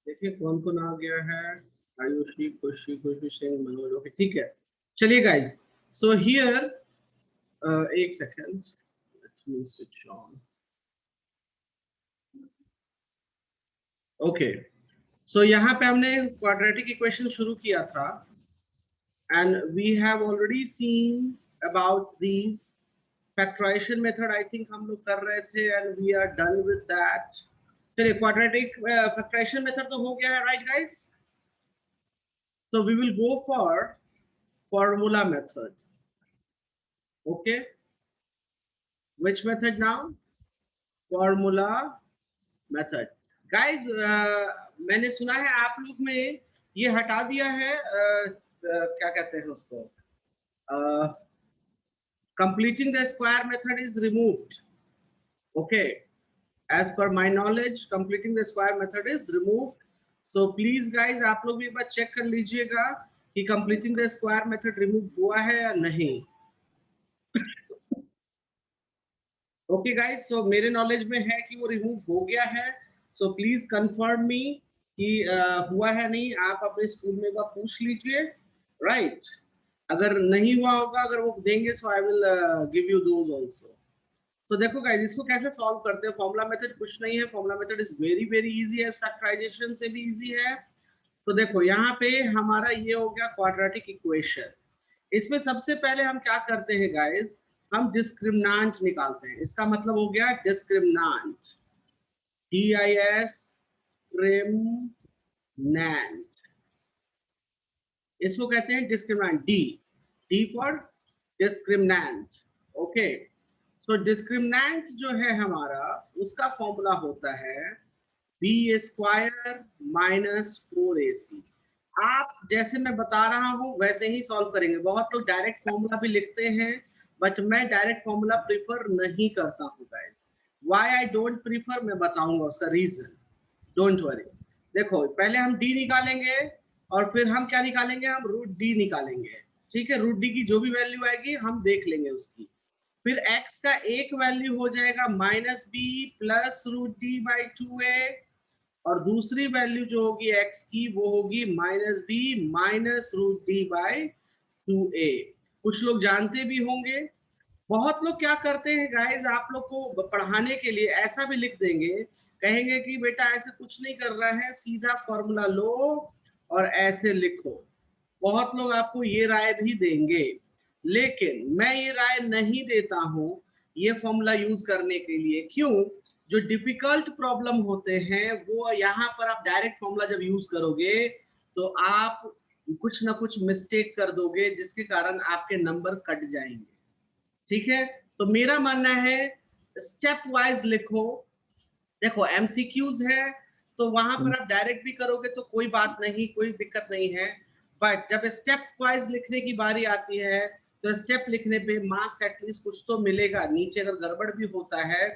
देखिए कौन कौन आ गया है। आयुषी, खुशी, खुशी सिंह, मनोज। ओके ठीक है, चलिए गाइस। सो हियर एक second, let me switch on. Okay, so यहाँ पे हमने क्वाड्रेटिक इक्वेशन शुरू किया था and we have already seen about these factorization method. I think हम लोग कर रहे थे and we are done with that. चलिए quadratic factorization method तो हो गया है, right guys? So we will go for formula method. Okay, which method now? Formula method. Guys, मैंने सुना है आप लोग में ये हटा दिया है, क्या कहते हैं उसको, completing the square method is removed. Okay, as per my knowledge completing the square method is removed. So please guys, आप लोग भी एक बार चेक कर लीजिएगा कि completing the square method remove हुआ है या नहीं. Okay guys, so मेरे knowledge में है कि वो remove हो गया है. So please confirm me कि हुआ है नहीं. आप अपने स्कूल में एक बार पूछ लीजिए, right? अगर नहीं हुआ होगा, अगर वो देंगे, so I will give you those also. तो देखो गाइस, इसको कैसे सॉल्व करते हैं. फॉर्मूला मेथड कुछ नहीं है, formula method is very very easy है, फैक्टराइजेशन से भी इजी है. तो देखो यहाँ पे हमारा ये हो गया क्वाड्रेटिक इक्वेशन. इसमें सबसे पहले हम क्या करते हैं गाइस, हम डिस्क्रिमिनेंट निकालते हैं. इसका मतलब हो गया डिस्क्रिमिनेंट, डिस्क्रिमिनेंट, इसको कहते हैं discriminant. D for discriminant. Okay, so discriminant जो है हमारा, उसका फॉर्मूला होता है बी स्क्वायर माइनस 4ac. आप जैसे मैं बता रहा हूं वैसे ही सॉल्व करेंगे. बहुत लोग डायरेक्ट फॉर्मूला भी लिखते हैं, बट मैं डायरेक्ट फॉर्मूला प्रीफर नहीं करता हूं guys. Why I don't prefer, मैं बताऊंगा उसका रीजन. Don't worry. देखो पहले हम डी निकालेंगे और फिर हम क्या निकालेंगे, हम रूट डी निकालेंगे. ठीक है, रूट डी की जो भी वैल्यू आएगी हम देख लेंगे उसकी. फिर x का एक वैल्यू हो जाएगा minus B plus root D by 2a, और दूसरी वैल्यू जो होगी x की वो होगी minus B minus root D by 2a. कुछ लोग जानते भी होंगे. बहुत लोग क्या करते हैं गाइस, आप लोग को पढ़ाने के लिए ऐसा भी लिख देंगे, कहेंगे कि बेटा ऐसे कुछ नहीं कर रहा है, सीधा फॉर्मूला लो और ऐसे लिखो. बहुत लोग आपको ये राय भी देंगे, लेकिन मैं ये राय नहीं देता हूं ये फॉर्मूला यूज करने के लिए. क्यों? जो डिफिकल्ट प्रॉब्लम होते हैं वो यहाँ पर आप डायरेक्ट फॉर्मूला जब यूज करोगे तो आप कुछ ना कुछ मिस्टेक कर दोगे, जिसके कारण आपके नंबर कट जाएंगे. ठीक है, तो मेरा मानना है स्टेप वाइज लिखो. देखो एमसीक्यूज है तो वहां पर आप डायरेक्ट भी करोगे तो कोई बात नहीं, कोई दिक्कत नहीं है. बट जब स्टेप वाइज लिखने की बारी आती है तो स्टेप लिखने पे मार्क्स एटलीस्ट कुछ तो मिलेगा. नीचे अगर गड़बड़ भी होता है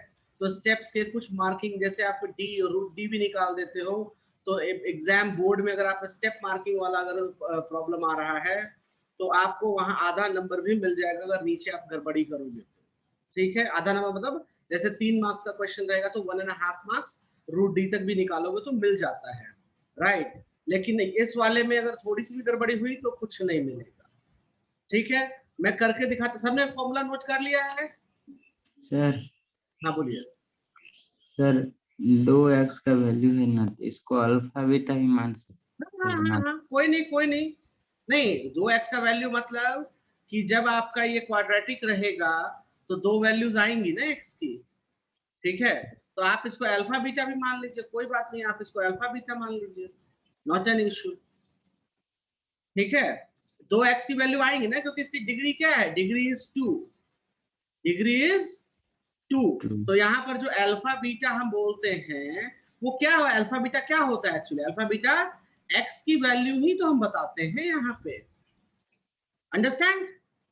तो स्टेप्स के कुछ मार्किंग, जैसे आप डी रूट डी भी निकाल देते हो, तो एग्जाम बोर्ड में अगर आप स्टेप मार्किंग वाला अगर प्रॉब्लम आ रहा है तो आपको वहां आधा नंबर भी मिल जाएगा अगर नीचे आप गड़बड़ी करोगे. ठीक है, आधा नंबर मतलब जैसे 3 मार्क्स का क्वेश्चन रहेगा तो 1.5 मार्क्स रूट डी तक भी निकालोगे तो मिल जाता है, राइट. लेकिन इस वाले में अगर थोड़ी सी भी गड़बड़ी हुई तो कुछ नहीं मिलेगा. ठीक है, मैं करके दिखाता. सबने फॉर्मूला नोट कर लिया है? सर. हाँ बोलिए सर, 2x का वैल्यू है ना, इसको अल्फा बीटा ही मान सकते हैं ना? कोई नहीं, कोई नहीं. नहीं, 2x का वैल्यू मतलब कि जब आपका ये क्वाड्रेटिक रहेगा तो 2 वैल्यूज आएंगी ना x की. ठीक है, तो आप इसको अल्फा बीटा भी मान लीजिए, कोई बात नहीं, आप इसको अल्फा बीटा मान लीजिए, नॉट एन इशू. ठीक है, 2x की वैल्यू आएंगी ना, क्योंकि इसकी डिग्री क्या है, डिग्री इज 2. Degree is 2. तो यहाँ पर जो अल्फा बीटा हम बोलते हैं वो क्या है, अल्फा बीटा क्या होता है एक्चुअली, अल्फा बीटा x की वैल्यू ही तो हम बताते हैं यहाँ पे. अंडरस्टैंड?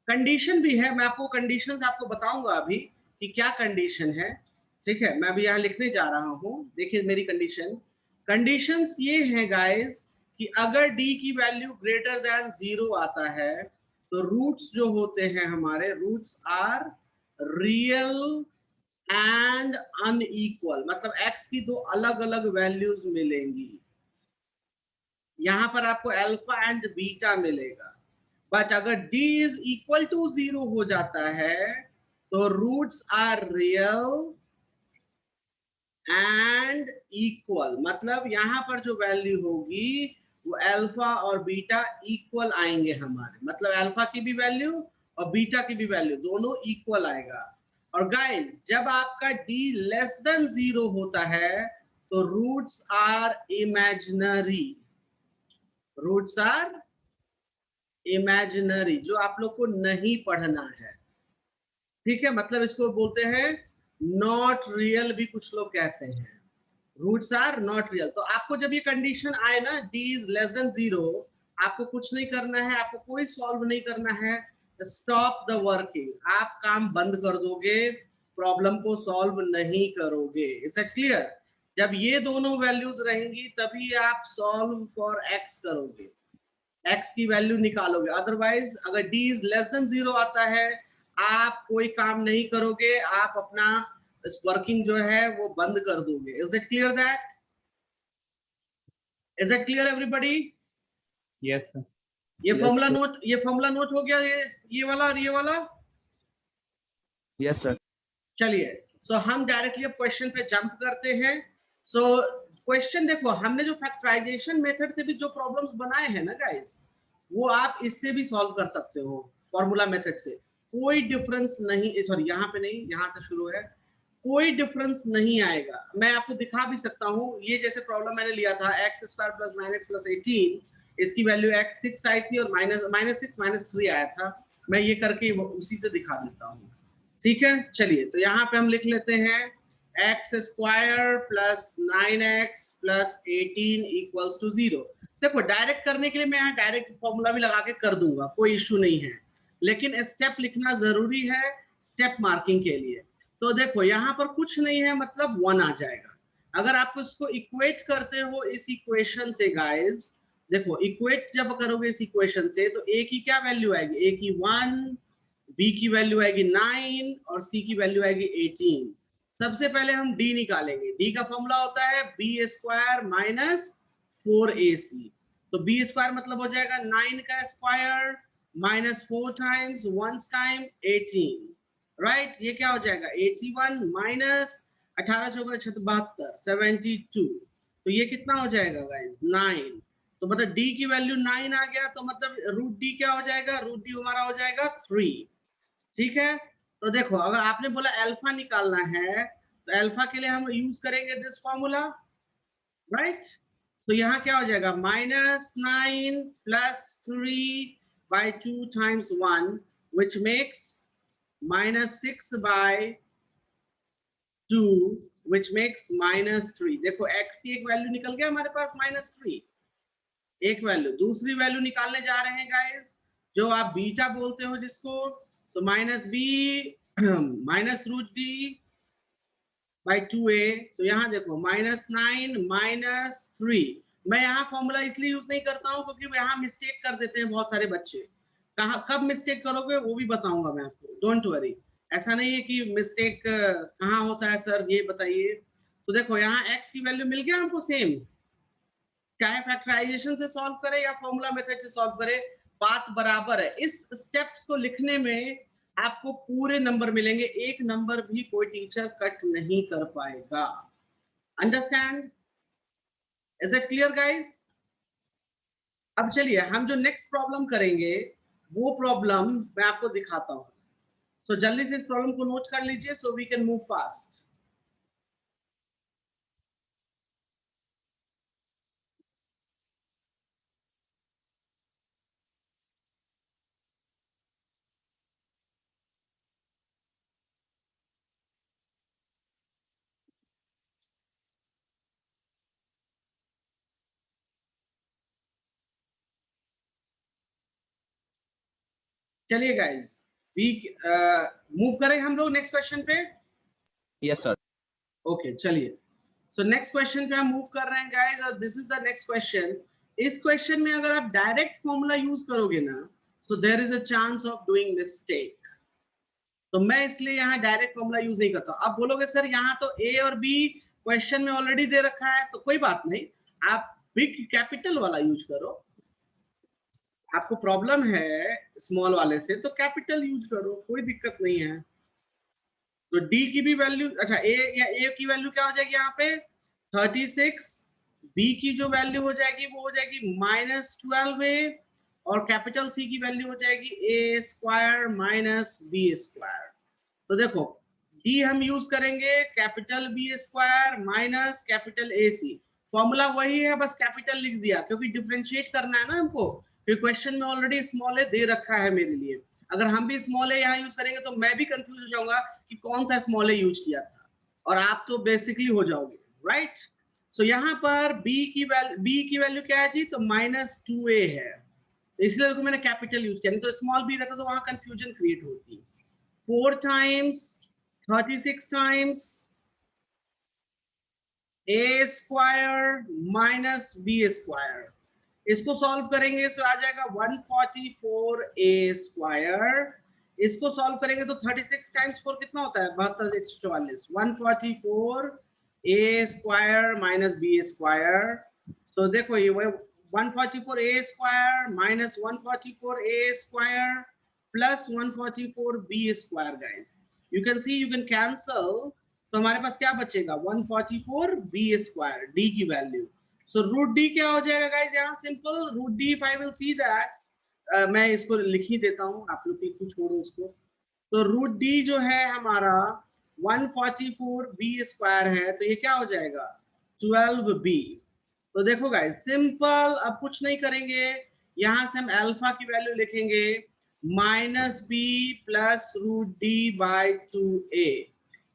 कंडीशन भी है, मैं आपको कंडीशंस आपको बताऊंगा अभी कि क्या कंडीशन है. ठीक है, मैं अभी यहाँ लिखने जा रहा हूँ. देखिए मेरी कंडीशंस ये हैं गाइस कि अगर d की वैल्यू ग्रेटर देन 0 आता है तो रूट्स जो होते हैं हमारे, roots are real and unequal. मतलब x की 2 अलग अलग वैल्यूज मिलेंगी. यहाँ पर आपको अल्फा एंड बीटा मिलेगा। बट अगर d इज इक्वल टू 0 हो जाता है तो roots are real and equal, मतलब यहाँ पर जो वैल्यू होगी वो अल्फा और बीटा इक्वल आएंगे हमारे, मतलब अल्फा की भी वैल्यू और बीटा की भी वैल्यू दोनों इक्वल आएगा। और गाइस जब आपका d लेस देन 0 होता है तो roots are imaginary, roots are imaginary, जो आप लोग को नहीं पढ़ना है, ठीक है। मतलब इसको बोलते हैं नॉट रियल भी कुछ लोग कहते हैं, रूट्स आर नॉट रियल। तो आपको जब ये कंडीशन आए ना d इज लेस देन 0, आपको कुछ नहीं करना है, आपको कोई सॉल्व नहीं करना है, स्टॉप द वर्किंग, आप काम बंद कर दोगे, प्रॉब्लम को सॉल्व नहीं करोगे। Is it clear? जब ये दोनों वैल्यूज रहेंगी तभी आप सॉल्व फॉर x करोगे, x की वैल्यू निकालोगे। अदरवाइज अगर d इज लेस देन 0 आता है आप कोई काम नहीं करोगे, आप अपना इस वर्किंग जो है वो बंद कर दोगे। Is it clear that? Is it clear everybody? Yes sir. ये Yes, फॉर्मूला sir. नोट, ये फॉर्मूला नोट हो गया, ये वाला और ये वाला। Yes sir. चलिए सो हम डायरेक्टली अब क्वेश्चन पे जंप करते हैं। सो क्वेश्चन देखो, हमने जो फैक्टराइजेशन मेथड से भी जो प्रॉब्लम्स बनाए हैं ना गाइस, वो आप इससे भी सॉल्व कर सकते हो फॉर्मूला मेथड से, कोई डिफरेंस नहीं, सॉरी यहाँ पे नहीं, यहाँ से शुरू है, कोई डिफरेंस नहीं आएगा। मैं आपको दिखा भी सकता हूँ, ये जैसे प्रॉब्लम मैंने लिया था x² + 9x + 18, इसकी वैल्यू x6 आई थी और -6 -3 आया था। मैं ये करके उसी से दिखा देता हूँ, ठीक है। चलिए तो यहाँ पे हम लिख लेते हैं x² + 9x + 18 = 0। देखो डायरेक्ट करने के लिए मैं यहाँ डायरेक्ट फॉर्मूला भी लगा के कर दूंगा, कोई इश्यू नहीं है, लेकिन स्टेप लिखना जरूरी है स्टेप मार्किंग के लिए। तो देखो यहाँ पर कुछ नहीं है, मतलब 1 आ जाएगा। अगर आप इसको इक्वेट करते हो इस इक्वेशन से गाइस, देखो इक्वेट जब करोगे इस इक्वेशन से तो a की क्या वैल्यू आएगी, a की 1, b की वैल्यू आएगी 9 और c की वैल्यू आएगी 18। सबसे पहले हम d निकालेंगे, d का फॉर्मूला होता है b² - 4ac। तो b² मतलब हो जाएगा 9 का स्क्वायर -4 टाइम्स 1 टाइम 18, राइट। ये क्या हो जाएगा 81 माइनस 18 चौका 72 72। तो ये कितना हो जाएगा गाइस 9। तो मतलब d की वैल्यू 9 आ गया, तो मतलब √d क्या हो जाएगा, √d हमारा हो जाएगा 3, ठीक है। तो देखो अगर आपने बोला अल्फा निकालना है तो अल्फा के लिए हम यूज करेंगे दिस फॉर्मूला, राइट। तो यहाँ क्या हो जाएगा -9 + 3/2 times 1 which makes -6/2 which makes -3। देखो x की एक वैल्यू निकल गया हमारे पास -3, एक वैल्यू। दूसरी वैल्यू निकालने जा रहे हैं गाइस, जो आप बीटा बोलते हो जिसको, तो -b -√d/2a। तो यहाँ देखो -9 - 3। मैं यहाँ फॉर्मूला इसलिए यूज नहीं करता हूँ क्योंकि यहाँ मिस्टेक कर देते हैं बहुत सारे बच्चे। कहाँ कब मिस्टेक करोगे वो भी बताऊंगा मैं आपको, डोंट वरी। ऐसा नहीं है कि मिस्टेक कहाँ होता है सर ये बताइए। तो देखो यहाँ x की वैल्यू मिल गया हमको सेम, चाहे फैक्टराइजेशन से सॉल्व करे या फॉर्मूला मेथड से सॉल्व करे, बात बराबर है। इस स्टेप्स को लिखने में आपको पूरे नंबर मिलेंगे, एक नंबर भी कोई टीचर कट नहीं कर पाएगा। Understand? Is it clear guys? अब चलिए हम जो नेक्स्ट प्रॉब्लम करेंगे वो प्रॉब्लम मैं आपको दिखाता हूं। सो जल्दी से इस प्रॉब्लम को नोट कर लीजिए so we can move fast. चलिए गाइस वी मूव करें हम लोग नेक्स्ट क्वेश्चन पे। Yes sir. ओके चलिए, सो नेक्स्ट क्वेश्चन पे हम मूव कर रहे हैं गाइस, और this is the next question. इस क्वेश्चन में अगर आप डायरेक्ट फॉर्मूला यूज करोगे ना तो there is a chance of doing mistake. तो मैं इसलिए यहाँ डायरेक्ट फॉर्मूला यूज नहीं करता। आप बोलोगे सर यहाँ तो ए और बी क्वेश्चन में ऑलरेडी दे रखा है, तो कोई बात नहीं, आप बिग कैपिटल वाला यूज करो, आपको प्रॉब्लम है स्मॉल वाले से तो कैपिटल यूज करो, कोई दिक्कत नहीं है। तो डी की भी वैल्यू, अच्छा ए की वैल्यू क्या हो जाएगी यहाँ पे 36, बी की जो वैल्यू हो जाएगी वो हो जाएगी -12a, और कैपिटल सी की वैल्यू हो जाएगी a square minus B square. तो देखो डी हम यूज करेंगे capital B square minus capital A C, formula वही है, बस कैपिटल लिख दिया क्योंकि डिफरेंशिएट करना है ना हमको, फिर क्वेश्चन में ऑलरेडी स्मॉल ए दे रखा है मेरे लिए। अगर हम भी स्मॉल ए यहाँ यूज करेंगे तो मैं भी कंफ्यूज हो जाऊंगा कि कौन सा स्मॉल ए यूज किया था, और आप तो बेसिकली हो जाओगे, राइट। सो यहाँ पर बी की वैल्यू क्या है जी, तो -2a है, तो इसलिए देखो मैंने कैपिटल यूज किया, नहीं तो स्मॉल बी रहता तो वहां कंफ्यूजन क्रिएट होती। 4 times 36 times a square minus b square, इसको सॉल्व करेंगे तो आ जाएगा 144a स्क्वायर, इसको सॉल्व करेंगे तो 36 टाइम्स 4 कितना होता है 72 144, 144a square minus b square. तो देखो ये 144a square minus 144a square plus 144b square, guys you can see you can cancel, तो हमारे पास क्या बचेगा 144b स्क्वायर, डी की वैल्यू। सो रूट डी क्या हो जाएगा गाइस, यहाँ simple root D, if I will see that, मैं इसको लिख ही देता हूँ, आप लोग को छोड़ो इसको। तो रूट डी जो है हमारा 144b स्क्वायर है, तो ये क्या हो जाएगा 12b। तो देखो गाइस सिंपल, अब कुछ नहीं करेंगे, यहां से हम अल्फा की वैल्यू लिखेंगे -b plus root D by 2a।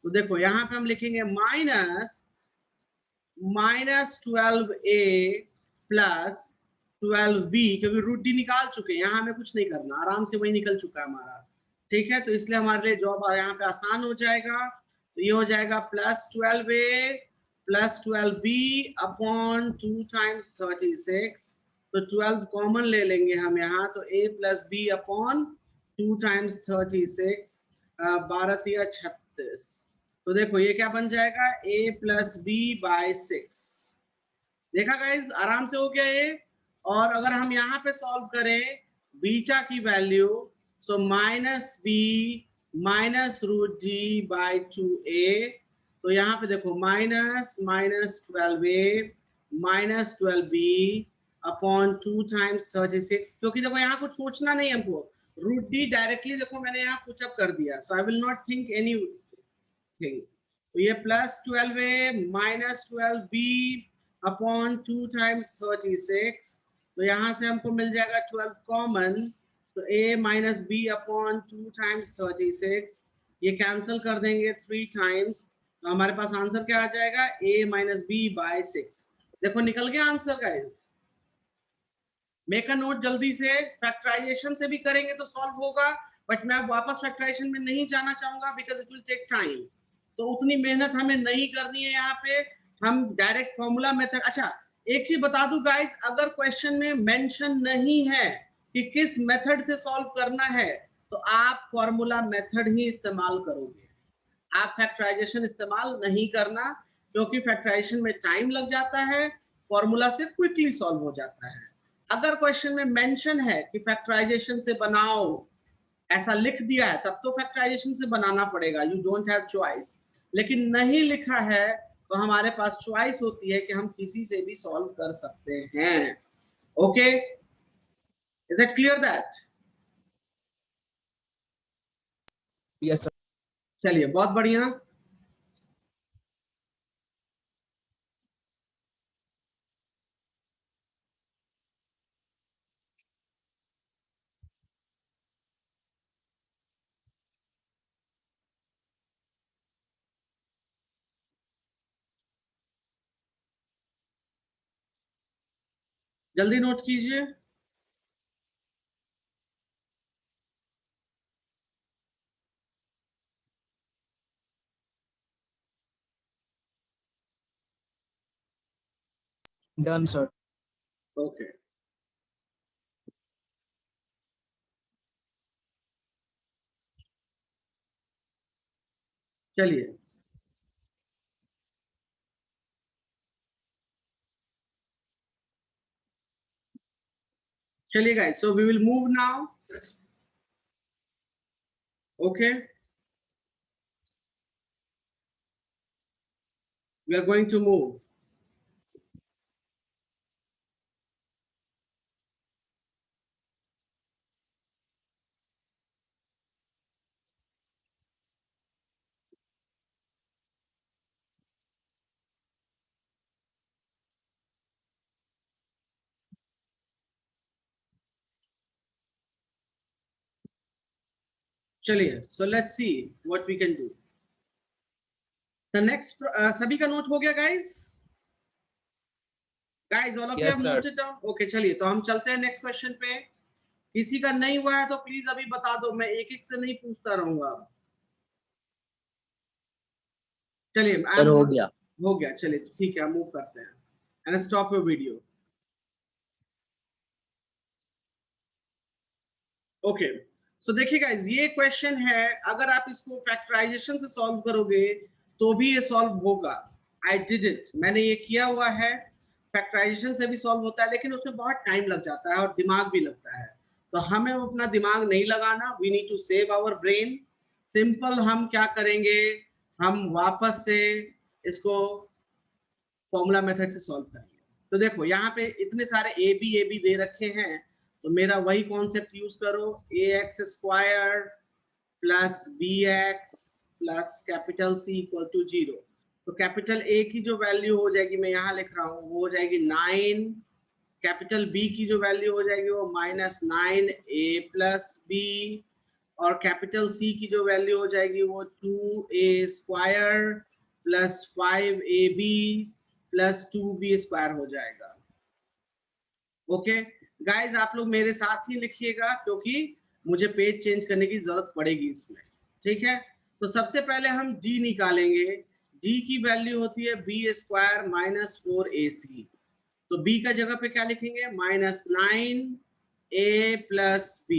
तो देखो यहाँ पे हम लिखेंगे -12a प्लस 12b, क्योंकि रूट डी निकाल चुके हैं, यहाँ हमें कुछ नहीं करना, आराम से वही निकल चुका है हमारा, ठीक है। तो इसलिए हमारे लिए जॉब यहाँ पे आसान हो जाएगा, तो ये हो जाएगा +12a plus 12b upon 2 times 36, तो 12 कॉमन ले लेंगे हम यहाँ, तो a plus b upon 2 times 36, 12 या 36, तो देखो ये क्या बन जाएगा a प्लस बी बाई 6। देखा गाइस आराम से हो गया ये। और अगर हम यहाँ पे सॉल्व करें बीटा की value, so -b minus root D by 2a, तो यहाँ पे देखो -12a minus 12b upon 2 times 36, क्योंकि देखो यहाँ कुछ सोचना नहीं हमको, रूट डी डायरेक्टली देखो मैंने यहाँ पुट अप कर दिया, so I will not think anything. तो ये +12a minus 12b upon 2 times 36, तो यहाँ से हमको मिल जाएगा 12 कॉमन, तो a minus b upon 2 times 36, ये कैंसिल कर देंगे 3 टाइम्स, तो हमारे पास आंसर क्या आ जाएगा a माइनस b बाई 6। देखो निकल गया answer guys. Make a note जल्दी से, फैक्टराइजेशन से भी करेंगे तो सॉल्व होगा, बट मैं वापस फैक्टराइजेशन में नहीं जाना चाहूंगा because it will take time, तो उतनी मेहनत हमें नहीं करनी है यहाँ पे, हम डायरेक्ट फॉर्मूला मेथड। अच्छा एक चीज बता दूं गाइस, अगर क्वेश्चन में मेंशन नहीं है कि किस मेथड से सॉल्व करना है, तो आप फॉर्मूला मेथड ही इस्तेमाल करोगे, आप फैक्टराइजेशन इस्तेमाल नहीं करना, क्योंकि फैक्टराइजेशन में टाइम लग जाता है, फॉर्मूला से क्विकली सॉल्व हो जाता है। अगर क्वेश्चन में मेंशन है कि फैक्टराइजेशन से बनाओ, ऐसा लिख दिया है, तब तो फैक्टराइजेशन से बनाना पड़ेगा, यू डोंट हैव चॉइस। लेकिन नहीं लिखा है तो हमारे पास चॉइस होती है कि हम किसी से भी सॉल्व कर सकते हैं। Okay, is it clear that? Yes, sir. चलिए बहुत बढ़िया। जल्दी नोट कीजिए। Done, sir. ओके, चलिए चलिए guys, so we will move now. Okay, we are going to move. चलिए, so let's see what we can do. The next, सभी का नोट हो गया guys? Guys, all of you Yes, have sir. noted down? Okay, चलिए, तो हम चलते हैं नेक्स्ट क्वेश्चन पे. किसी का नहीं हुआ है तो प्लीज अभी बता दो, मैं एक एक से नहीं पूछता रहूंगा. चलिए, सर हो गया. हो गया. चलिए, ठीक है, मूव करते हैं. And stop your video. Okay, so देखिए गाइस, ये क्वेश्चन है, अगर आप इसको फैक्टराइजेशन से सॉल्व करोगे तो भी ये सॉल्व होगा. आई डिड इट, मैंने ये किया हुआ है. फैक्टराइजेशन से भी सॉल्व होता है, लेकिन उसमें बहुत टाइम लग जाता है और दिमाग भी लगता है. तो हमें अपना दिमाग नहीं लगाना. We need to save our brain. Simple हम क्या करेंगे, हम वापस से इसको फॉर्मूला मेथड से सॉल्व करेंगे. तो देखो, यहाँ पे इतने सारे ए बी दे रखे हैं, तो मेरा वही कॉन्सेप्ट यूज करो. A X square plus B X plus capital C equal to 0. तो कैपिटल ए की जो वैल्यू हो जाएगी, मैं यहाँ लिख रहा हूँ, वो हो जाएगी 9. कैपिटल बी की जो वैल्यू हो जाएगी वो -9 ए प्लस बी. और कैपिटल सी की जो वैल्यू हो जाएगी वो 2a square plus 5ab plus 2b square हो जाएगा. ओके गाइज, आप लोग मेरे साथ ही लिखिएगा, क्योंकि मुझे पेज चेंज करने की जरूरत पड़ेगी इसमें. ठीक है, तो सबसे पहले हम g निकालेंगे. g की वैल्यू होती है b स्क्वायर माइनस 4ac. तो b का जगह पे क्या लिखेंगे, -9a प्लस b,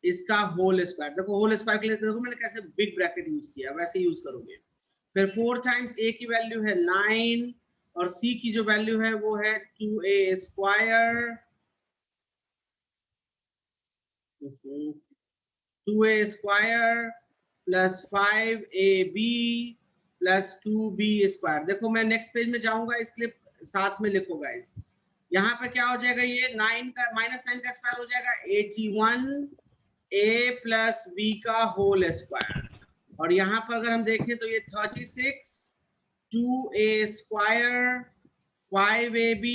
इसका होल स्क्वायर. देखो, होल स्क्वायर के लिए देखो मैंने कैसे बिग ब्रैकेट यूज किया, वैसे यूज करोगे. फिर 4 टाइम्स a की वैल्यू है 9 और c की जो वैल्यू है वो है 2a square 2a square plus 5ab plus 2b square. देखो, मैं नेक्स्ट पेज में जाऊंगा, इसलिए साथ में लिखो गाइस. यहाँ पे क्या हो जाएगा, ये 9 का -9 का स्क्वायर हो जाएगा 81 a प्लस b का होल स्क्वायर. और यहाँ पर अगर हम देखें तो ये 36 2a square 5ab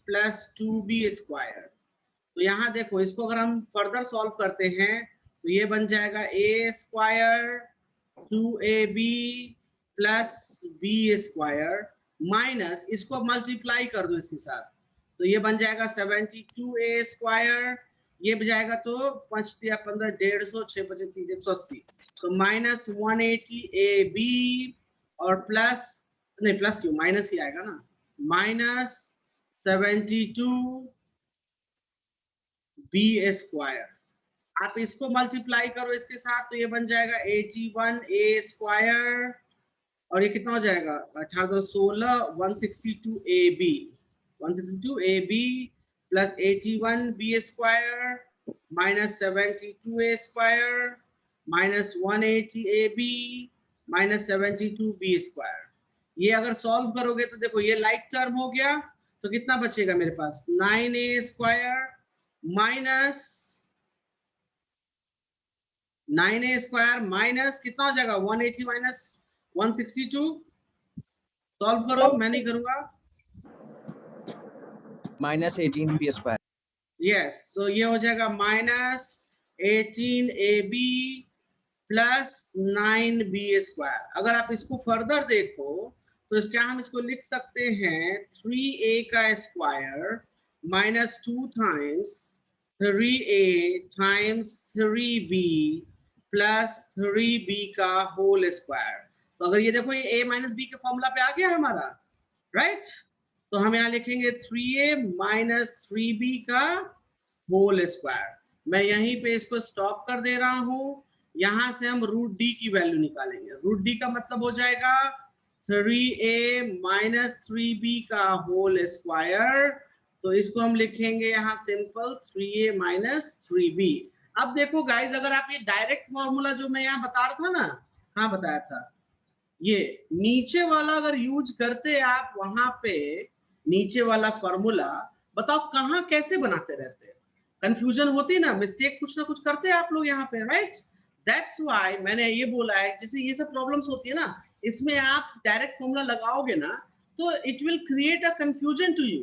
plus 2b square. तो यहाँ देखो, इसको अगर हम फर्दर सॉल्व करते हैं तो ये बन जाएगा a square 2ab plus b square minus, इसको मल्टीप्लाई कर दो इसके साथ, तो ये बन जाएगा 72a स्क्वायर. ये बजाएगा तो 5 या 15 150 6 बचे 3 180, तो -180ab और प्लस नहीं, प्लस क्यों, माइनस ही आएगा ना, -72b स्क्वायर. आप इसको मल्टीप्लाई करो इसके साथ, तो ये बन जाएगा 81a स्क्वायर और ये कितना हो जाएगा 18 16 162ab plus 81b square minus 72a square minus 180ab minus 72b square. ये अगर सॉल्व करोगे तो देखो, ये लाइक टर्म हो गया, तो कितना बचेगा मेरे पास, 9a square minus 9a square minus कितना हो जाएगा 180 माइनस 162. सॉल्व करो, मैं नहीं करूंगा. -18b square. यस, सो ये हो जाएगा -18ab प्लस 9b स्क्वायर. अगर आप इसको फर्दर देखो तो क्या हम इसको लिख सकते हैं, 3a का square minus 2 times 3a times 3b plus 3b का होल स्क्वायर. तो अगर ये देखो, ये a माइनस b के फॉर्मूला पे आ गया हमारा, राइट. तो हम यहाँ लिखेंगे 3a माइनस 3b का होल स्क्वायर. मैं यहीं पे इसको स्टॉप कर दे रहा हूँ. यहाँ से हम √d की वैल्यू निकालेंगे. √d का मतलब हो जाएगा 3a माइनस 3b का होल स्क्वायर तो इसको हम लिखेंगे यहाँ सिंपल 3a माइनस 3b। अब देखो गाइज, अगर आप ये डायरेक्ट फॉर्मूला जो मैं यहाँ बता रहा था ना, कहाँ बताया था, ये नीचे वाला अगर यूज करते आप वहां पे, नीचे वाला फॉर्मूला, बताओ कहाँ कैसे बनाते रहते हैं, कंफ्यूजन होती ना, मिस्टेक कुछ ना कुछ करते हैं आप लोग यहाँ पे, राइट। दैट्स व्हाई मैंने ये बोला है, जैसे ये सब प्रॉब्लम्स होती है ना, इसमें आप डायरेक्ट फॉर्मूला लगाओगे ना तो it will create a confusion to you.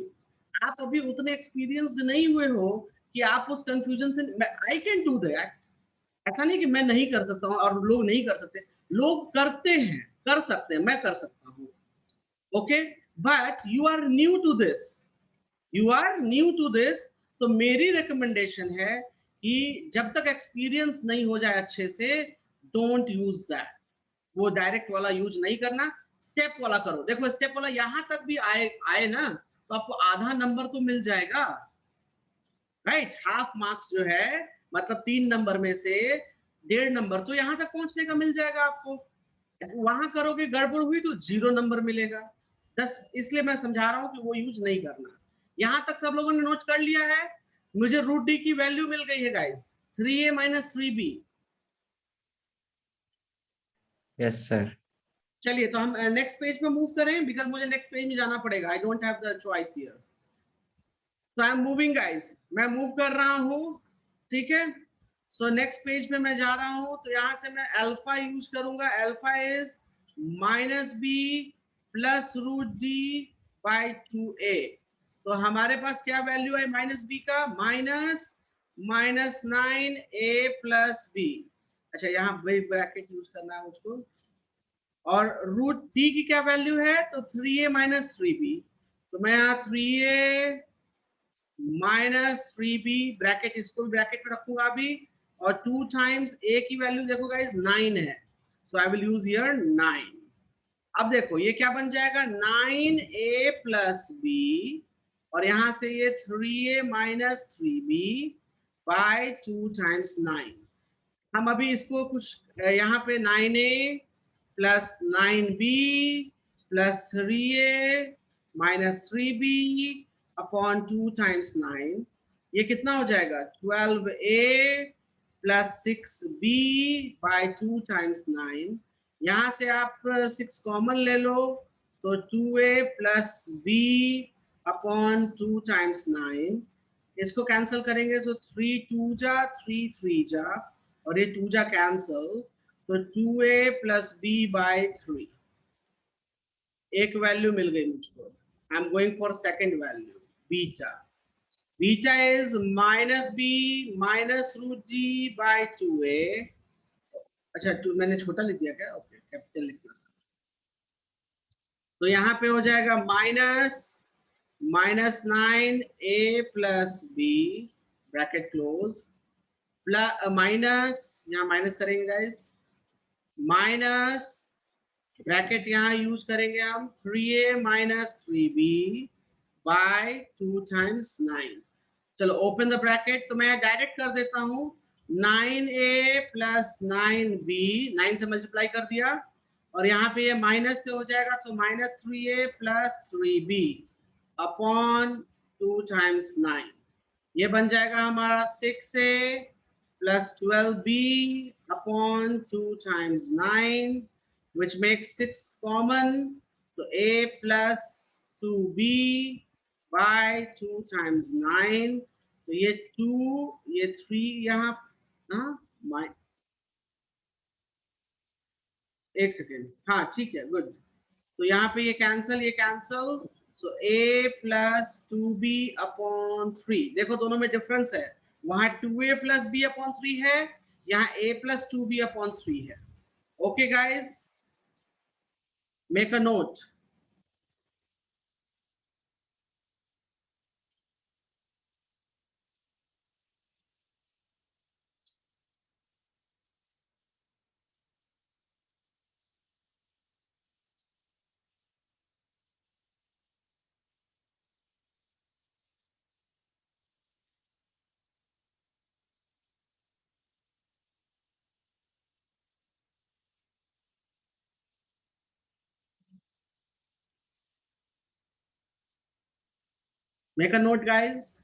आप अभी उतने एक्सपीरियंस्ड नहीं हुए हो कि आप उस कंफ्यूजन से, आई कैन डू दैट, ऐसा नहीं कि मैं नहीं कर सकता हूँ और लोग नहीं कर सकते, लोग करते हैं, कर सकते हैं, मैं कर सकता हूँ। Okay, but you are new to this, you are new to this. तो मेरी रिकमेंडेशन है कि जब तक एक्सपीरियंस नहीं हो जाए अच्छे से, डोंट यूज दैट, वो डायरेक्ट वाला यूज नहीं करना, स्टेप वाला करो। देखो स्टेप वाला यहां तक भी आए आए ना तो आपको आधा नंबर तो मिल जाएगा, राइट। हाफ मार्क्स जो है, मतलब 3 नंबर में से 1.5 नंबर तो यहां तक पहुंचने का मिल जाएगा आपको। वहां करोगे गड़बड़ हुई तो 0 नंबर मिलेगा। 10, इसलिए मैं समझा रहा हूं कि वो यूज नहीं करना। यहां तक सब लोगों ने नोट कर लिया है? मुझे रूट डी की वैल्यू मिल गई है guys, 3a minus 3b। Yes sir. चलिए तो हम नेक्स्ट पेज पे मूव करें, बिकॉज मुझे नेक्स्ट पेज में जाना पड़ेगा, I don't have the choice here. So I am moving guys, मैं मूव कर रहा हूँ, ठीक है। सो नेक्स्ट पेज पे मैं जा रहा हूँ, तो यहाँ से मैं अल्फा यूज करूंगा। Alpha is minus B plus root D by 2a। तो हमारे पास क्या वैल्यू है माइनस बी का, माइनस 9a प्लस बी। अच्छा, यहाँ ब्रैकेट यूज करना है मुझको। और रूट डी की क्या वैल्यू है, तो 3a माइनस 3b। तो मैं यहाँ 3a माइनस 3b ब्रैकेट, इसको ब्रैकेट में रखूंगा अभी, और 2 टाइम्स a की वैल्यू देखो गाइस 9 है, सो आई विल यूज हियर 9। अब देखो ये क्या बन जाएगा, 9a प्लस b, और यहां से ये 3a minus 3b bye 2 times 9। हम अभी इसको कुछ यहाँ पे 9a plus 9b plus 3a minus 3b upon 2 times 9, ये कितना हो जाएगा 12a plus 6b bye 2 times 9। यहाँ से आप 6 कॉमन ले लो, तो 2a plus b upon 2 times 9। इसको कैंसिल करेंगे तो 3 2 जा 3 3 जा, और ये 2 जा कैंसिल, तो 2a प्लस b बाय 3। एक वैल्यू मिल गई मुझको। I am going for second value, beta. Beta is minus b minus root d by 2a। अच्छा, मैंने छोटा लिख दिया क्या, ओके कैपिटल लिखना। तो यहाँ पे हो जाएगा minus 9a plus b bracket close, plus minus, यहाँ माइनस करेंगे गाइस, माइनस ब्रैकेट यहाँ यूज करेंगे हम 3a minus 3b bye 2 times 9। चलो ओपन द ब्रैकेट, तो मैं डायरेक्ट कर देता हूँ, 9a प्लस 9b, 9 से मल्टीप्लाई कर दिया, और यहाँ पे ये माइनस से हो जाएगा, तो minus 3a plus 3b upon 2 times 9। ये बन जाएगा हमारा 6a plus 12b upon 2 times 9, which makes 6 common, so a plus 2b by 2 times 9। तो ये 2, ये 3 यहाँ, हाँ, एक सेकेंड, हाँ ठीक है, गुड। तो यहाँ पे ये cancel, so a plus 2b upon 3। देखो दोनों में डिफरेंस है, वहां 2a प्लस b अपॉन 3 है, यहाँ a प्लस 2b अपॉन 3 है। Okay guys, make a note. Make a note, guys.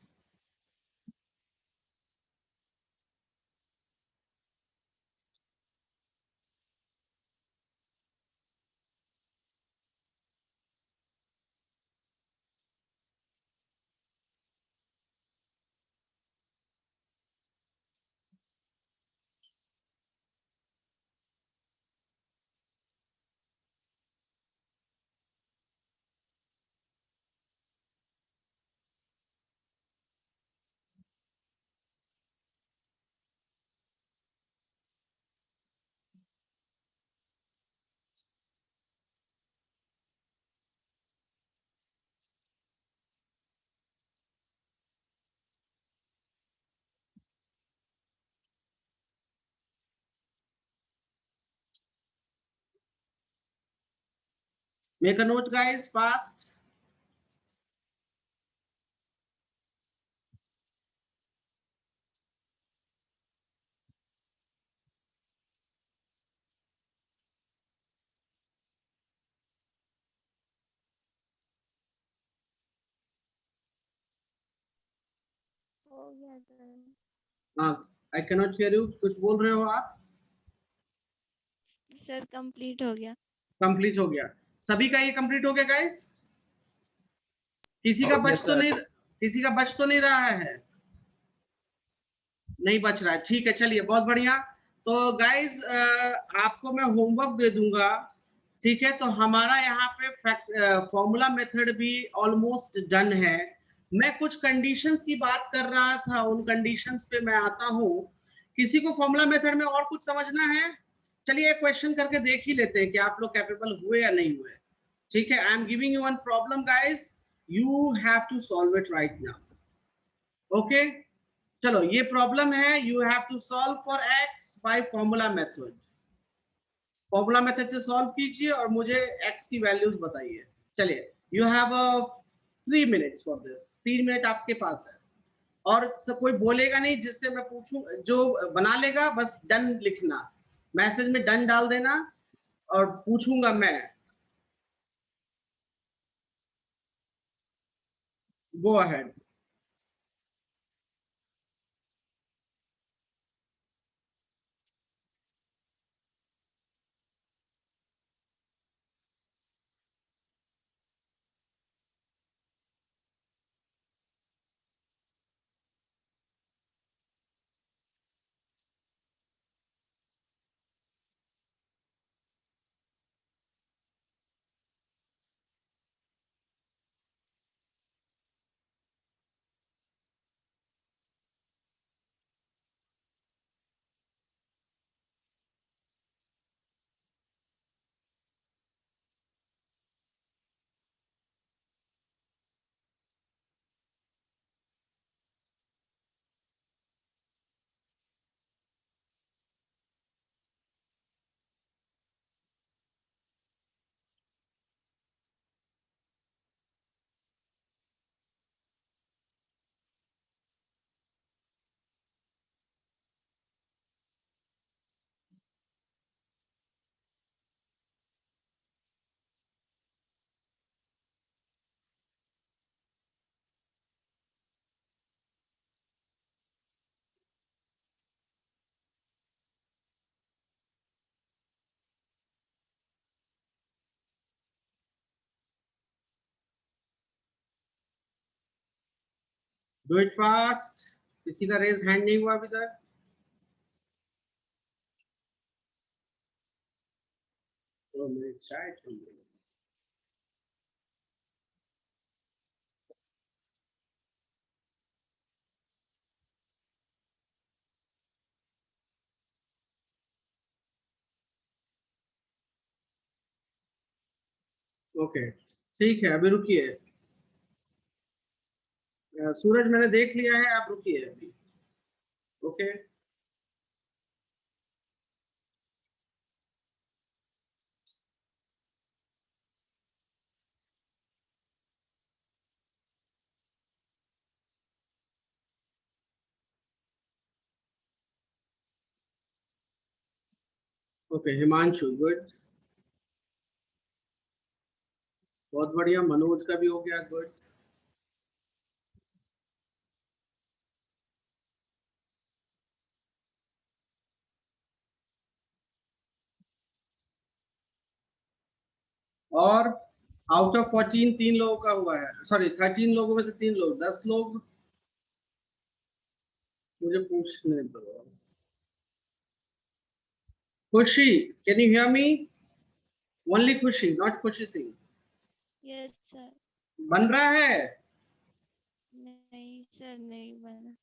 Make a note, guys, fast. हो गया sir. I cannot hear you. कुछ बोल रहे हो आप? सर कंप्लीट हो गया। कंप्लीट हो गया। सभी का ये कंप्लीट हो गया, गाइस? किसी का बच Yes, तो sir. नहीं, किसी का बच तो नहीं रहा है? नहीं बच रहा है, ठीक है, चलिए, बहुत बढ़िया। तो गाइस, आपको मैं होमवर्क दे दूंगा, ठीक है? तो हमारा यहाँ पे फॉर्मूला मेथड भी ऑलमोस्ट डन है। मैं कुछ कंडीशंस की बात कर रहा था, उन कंडीशंस पे मैं आता हूँ। किसी को फॉर्मूला मेथड में और कुछ समझना है? चलिए एक क्वेश्चन करके देख ही लेते हैं कि आप लोग कैपेबल हुए या नहीं हुए। ठीक है, I am giving you one problem, guys, you have to solve it right now. Okay, चलो, ये प्रॉब्लम है, you have to solve for X by formula method. Formula method से सॉल्व कीजिए और मुझे एक्स की वैल्यूज बताइए। चलिए, you have 3 minutes for this. 3 minute आपके पास है, और कोई बोलेगा नहीं, जिससे मैं पूछूं, जो बना लेगा बस डन लिखना, मैसेज में डन डाल देना, और पूछूंगा मैं। Go ahead. Do it fast. किसी का रेज हैंड नहीं हुआ अभी तक? तो मेरी चाय चल रही है। ओके, ठीक है, अभी रुकिए। सूरज मैंने देख लिया है, आप रुकिए अभी। ओके, ओके, हिमांशु, गुड, बहुत बढ़िया। मनोज का भी हो गया, गुड। और आउट ऑफ 14 3 लोगों का हुआ है, सॉरी 13 लोगों में से 3 लोग, 10 लोग। मुझे पूछने दो। खुशी, can you hear me? Only खुशी, नॉट खुशी सिंह। Yes sir. बन रहा है नहीं सर, नहीं बना।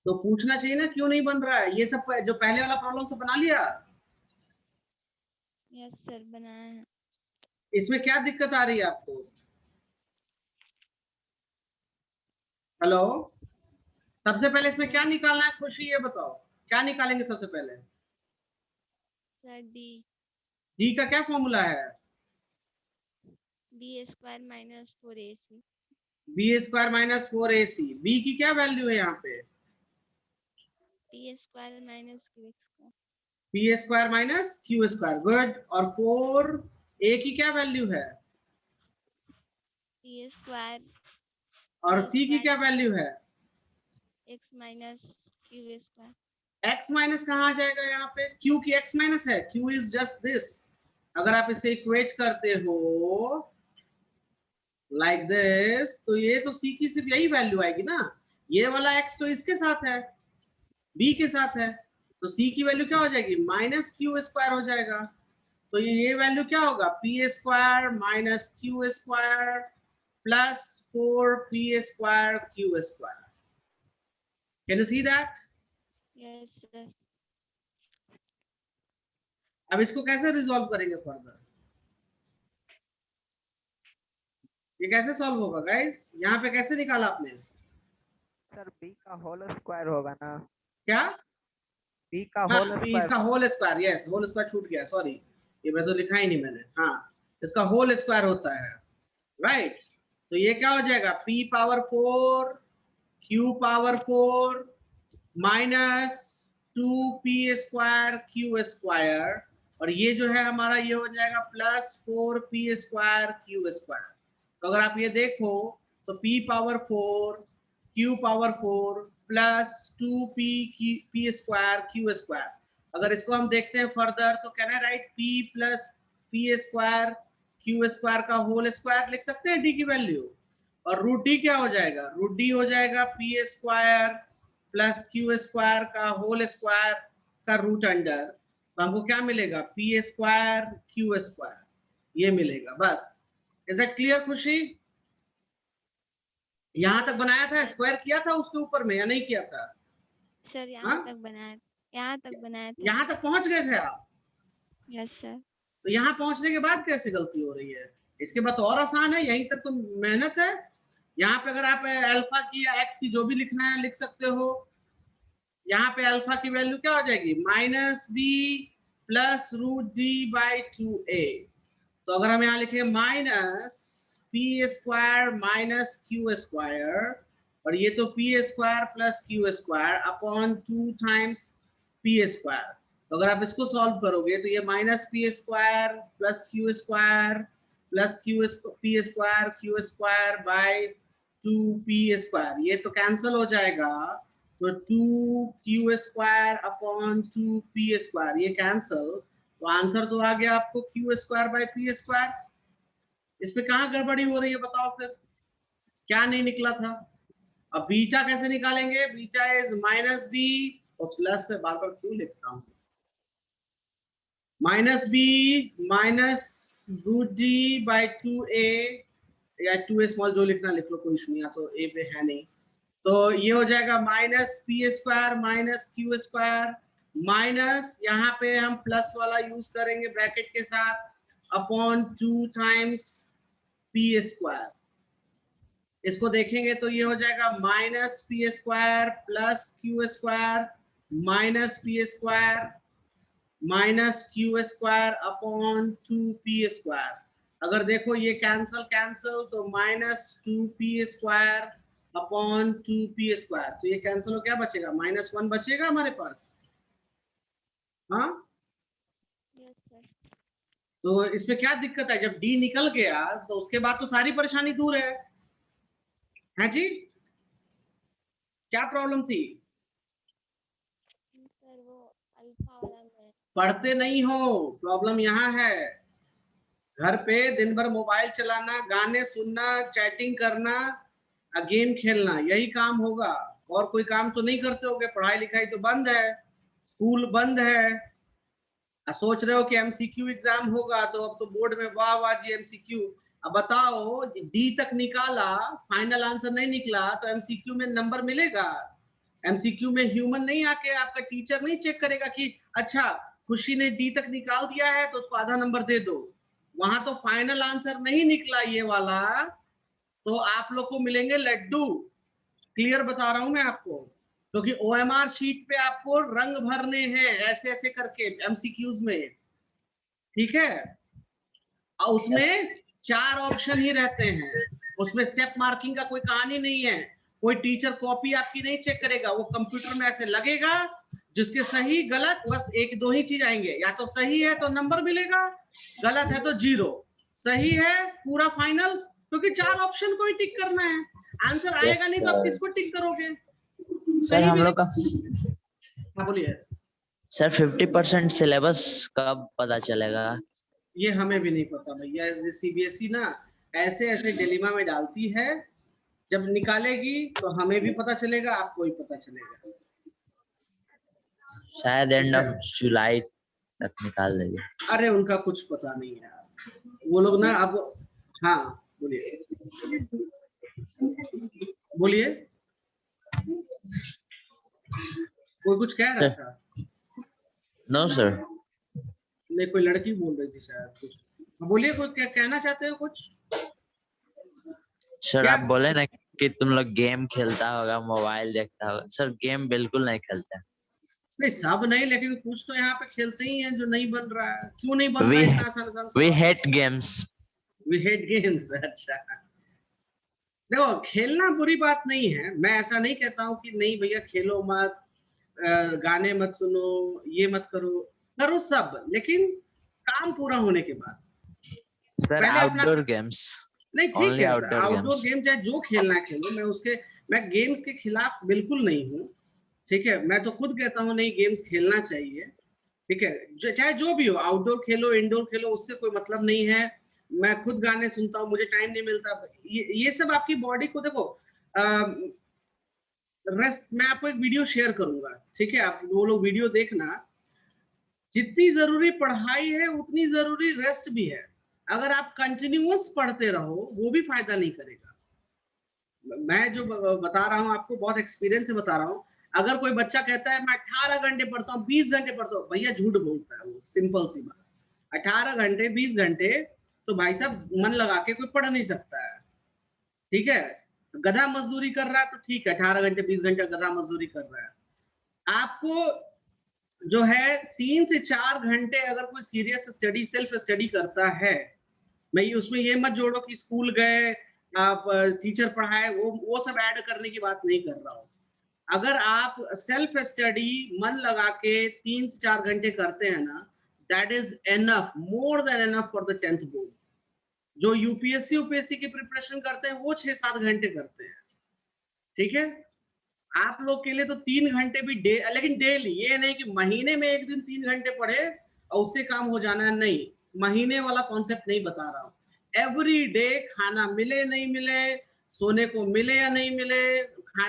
तो पूछना चाहिए ना, क्यों नहीं बन रहा है? ये सब जो पहले वाला प्रॉब्लम सब बना लिया? यस सर, बनाया है। इसमें क्या दिक्कत आ रही है आपको? हेलो, सबसे पहले इसमें क्या निकालना है खुशी, ये बताओ। क्या निकालेंगे सबसे पहले? Sir D. जी का क्या फॉर्मूला है? B square minus 4ac। B square minus 4ac। B की क्या वैल्यू है यहाँ पे? T square minus Q square. P square minus Q square, good. और 4a की क्या वैल्यू है? टी स्क्वायर और प्लस c की क्या वैल्यू है? X minus Q square. x minus कहाँ आ जाएगा यहाँ पे? q की x माइनस है, q इज जस्ट दिस। अगर आप इसे इक्वेट करते हो लाइक दिस, तो ये तो c की सिर्फ यही वैल्यू आएगी ना। ये वाला x तो इसके साथ है, b के साथ है, तो c की वैल्यू क्या हो जाएगी? माइनस क्यू स्क्वायर हो जाएगा। तो ये वैल्यू क्या होगा? P square minus Q square plus 4p square q square. Can you see that? Yes sir. अब इसको कैसे रिजॉल्व करेंगे फर्दर? ये कैसे सॉल्व होगा गाइस? यहाँ पे कैसे निकाला आपने? सर बी का होल स्क्वायर होगा ना? क्या? बी का हाँ, होल स्क्वायर। इसका whole square, yes, whole square छूट गया, सॉरी, ये मैं तो लिखा ही नहीं मैंने। हाँ, इसका होल स्क्वायर होता है, राइट। तो ये क्या हो जाएगा? p power 4 q power 4 minus 2p square q square, और ये जो है हमारा ये हो जाएगा plus 4p square q square. तो अगर आप ये देखो तो p power 4 q power 4 plus 2p p square q square. अगर इसको हम देखते हैं फर्दर, तो can I right p plus p square q square का होल स्क्वायर लिख सकते हैं d की वैल्यू। और रूट डी क्या हो जाएगा? रूट डी हो जाएगा P square plus q square का होल स्क्वायर का रूट अंडर। तो हमको क्या मिलेगा? पी स्क्वायर क्यू स्क्वायर, ये मिलेगा। बस, इज इट क्लियर खुशी? यहां तक बनाया था, स्क्वायर किया था उसके ऊपर में या नहीं किया था? सर यहाँ हाँ, तक बनाया, यहाँ तक बनाया था। यहां तक पहुंच गए थे आप? Yes sir. तो यहाँ पहुंचने के बाद कैसे गलती हो रही है? इसके बाद तो और आसान है, यहीं तक तो मेहनत है। यहाँ पे अगर आप अल्फा की या एक्स की जो भी लिखना है लिख सकते हो। यहाँ पे अल्फा की वैल्यू क्या हो जाएगी? Minus B plus root D by 2a। तो अगर हम यहाँ लिखें minus p square minus Q square, और ये तो p square plus q square upon 2 times p square. तो अगर आप इसको सॉल्व करोगे तो ये minus p square plus q square plus p square q square by 2p square, ये तो कैंसिल हो जाएगा। तो 2q square upon 2p square, ये कैंसिल। तो आंसर तो आ गया आपको q square by p square. इसमें कहाँ गड़बड़ी हो रही है बताओ फिर? क्या नहीं निकला था? अब बीटा कैसे निकालेंगे? बीटा इज माइनस बी, और प्लस पे बार बार क्यों लिखता हूँ? Minus B minus root D by 2a, या 2a स्मॉल जो लिखना लिख लो, कोई इशू नहीं, या तो a पे है नहीं। तो ये हो जाएगा minus p square minus Q square, minus यहाँ पे हम प्लस वाला यूज करेंगे ब्रैकेट के साथ, अपॉन 2 टाइम्स पी स्क्वायर। इसको देखेंगे तो ये हो जाएगा minus p square plus q square minus p square minus Q square upon 2p square. अगर देखो ये कैंसल कैंसल, तो minus 2p square upon 2p square, तो ये कैंसल हो, क्या बचेगा? -1 बचेगा हमारे पास। हाँ, यस सर। तो इसमें क्या दिक्कत है? जब d निकल गया तो उसके बाद तो सारी परेशानी दूर है जी। क्या प्रॉब्लम थी? सर वो अल्फा वाला में। पढ़ते नहीं हो, प्रॉब्लम यहाँ है। घर पे दिन भर मोबाइल चलाना, गाने सुनना, चैटिंग करना, गेम खेलना, यही काम होगा। और कोई काम तो नहीं करते होगे, पढ़ाई लिखाई तो बंद है, स्कूल बंद है। सोच रहे हो कि एमसीक्यू एग्जाम होगा, तो अब तो बोर्ड में वाह वाह जी एमसीक्यू। अब बताओ, डी तक निकाला, फाइनल आंसर नहीं निकला, तो एमसीक्यू में नंबर मिलेगा? एमसीक्यू में ह्यूमन नहीं आके आपका टीचर नहीं चेक करेगा कि अच्छा खुशी ने डी तक निकाल दिया है तो उसको आधा नंबर दे दो। वहां तो फाइनल आंसर नहीं निकला ये वाला, तो आप लोग को मिलेंगे लड्डू। क्लियर बता रहा हूं मैं आपको, क्योंकि ओएमआर शीट पे आपको रंग भरने हैं ऐसे ऐसे करके एमसीक्यूज में, ठीक है। और उसमें 4 ऑप्शन ही रहते हैं, उसमें स्टेप मार्किंग का कोई कहानी नहीं है। कोई टीचर कॉपी आपकी नहीं चेक करेगा, वो कंप्यूटर में ऐसे लगेगा, जिसके सही गलत बस एक दो ही चीज आएंगे, या तो सही है तो नंबर मिलेगा, गलत है तो 0, सही है पूरा फाइनल, क्योंकि 4 ऑप्शन को ही टिक करना है। आंसर आएगा नहीं तो आप किसको टिक करोगे? सर हम लोग का हाँ बोलिए। सर 50% सिलेबस कब पता चलेगा? ये हमें भी नहीं पता भैया, सीबीएसई ना ऐसे ऐसे डिलेमा में डालती है, जब निकालेगी तो हमें भी पता चलेगा, आपको भी पता चलेगा। शायद एंड ऑफ जुलाई तक निकाल देंगे। अरे उनका कुछ पता नहीं है वो लोग ना। अब हाँ बोलिए बोलिए, कोई कुछ कह रहा था? No sir. नहीं, कोई लड़की बोल रही थी शायद कुछ। बोलिए, कोई क्या कहना चाहते हो कुछ? सर क्या? आप बोले ना कि तुम लोग गेम खेलता होगा, मोबाइल देखता होगा। सर गेम बिल्कुल नहीं खेलते। नहीं सब नहीं, लेकिन कुछ तो यहाँ पे खेलते ही हैं जो नहीं बन रहा है। क्यों नहीं बन रहा है? इतना आसान आसान वी सवाल। Hate games. We hate games. अच्छा, देखो खेलना बुरी बात नहीं है, मैं ऐसा नहीं कहता हूँ कि नहीं भैया खेलो मत, गाने मत सुनो, ये मत करो, करो सब, लेकिन काम पूरा होने के बाद। सर पहले अपना आउटडोर गेम्स। नहीं, ठीक Only है sir, outdoor outdoor games. Game चाहे जो खेलना है खेलो, मैं गेम्स के खिलाफ बिल्कुल नहीं हूँ, ठीक है। मैं तो खुद कहता हूँ नहीं, गेम्स खेलना चाहिए, ठीक है। चाहे जो भी हो, आउटडोर खेलो इंडोर खेलो, उससे कोई मतलब नहीं है। मैं खुद गाने सुनता हूँ, मुझे टाइम नहीं मिलता। ये सब आपकी बॉडी को देखो, रेस्ट। मैं आपको एक वीडियो शेयर करूंगा, ठीक है, आप वो लोग वीडियो देखना। जितनी जरूरी पढ़ाई है उतनी जरूरी रेस्ट भी है। अगर आप कंटिन्यूअस पढ़ते रहो, वो भी फायदा नहीं करेगा। मैं जो बता रहा हूँ आपको, बहुत एक्सपीरियंस से बता रहा हूँ। अगर कोई बच्चा कहता है मैं 18 घंटे पढ़ता हूँ, 20 घंटे पढ़ता हूँ, भैया झूठ बोलता है वो, सिंपल सी बात। 18 घंटे 20 घंटे तो भाई साहब मन लगा के कोई पढ़ नहीं सकता है, ठीक है। गधा मजदूरी कर रहा है तो ठीक है, 18 घंटे 20 घंटे गधा मजदूरी कर रहा है। आपको जो है 3 से 4 घंटे अगर कोई सीरियस स्टडी, सेल्फ स्टडी करता है, मैं उसमें ये मत जोड़ो कि स्कूल गए, आप टीचर पढ़ाए, वो सब ऐड करने की बात नहीं कर रहा हूँ। अगर आप सेल्फ स्टडी मन लगा के 3 से 4 घंटे करते हैं ना, that is enough, more than enough for the 10th board. जो यूपीएससी यूपीएससी की प्रिपरेशन करते हैं वो 6-7 घंटे करते हैं, ठीक है। आप लोग के लिए तो 3 घंटे भी लेकिन डेली, ये नहीं कि महीने में एक दिन 3 घंटे पढ़े और उससे काम हो जाना है, नहीं। महीने वाला कॉन्सेप्ट नहीं बता रहा हूँ। एवरी डे खाना मिले नहीं मिले, सोने को मिले या नहीं मिले,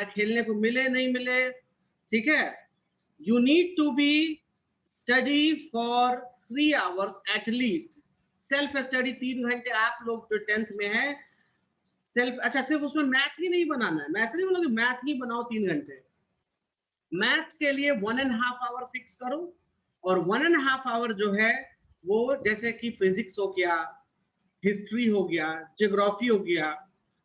खेलने को मिले नहीं मिले, ठीक है। You need to be study for 3 hours at least. Self study 3 घंटे। आप लोग जो 10th में है, सेल्फ, अच्छा सिर्फ उसमें मैथ ही नहीं बनाना है, मैं ऐसे नहीं बोलूंगा मैथ ही बनाओ 3 घंटे। मैथ्स के लिए 1.5 आवर फिक्स करो, और 1.5 आवर जो है वो जैसे कि फिजिक्स हो गया, हिस्ट्री हो गया, ज्योग्राफी हो गया,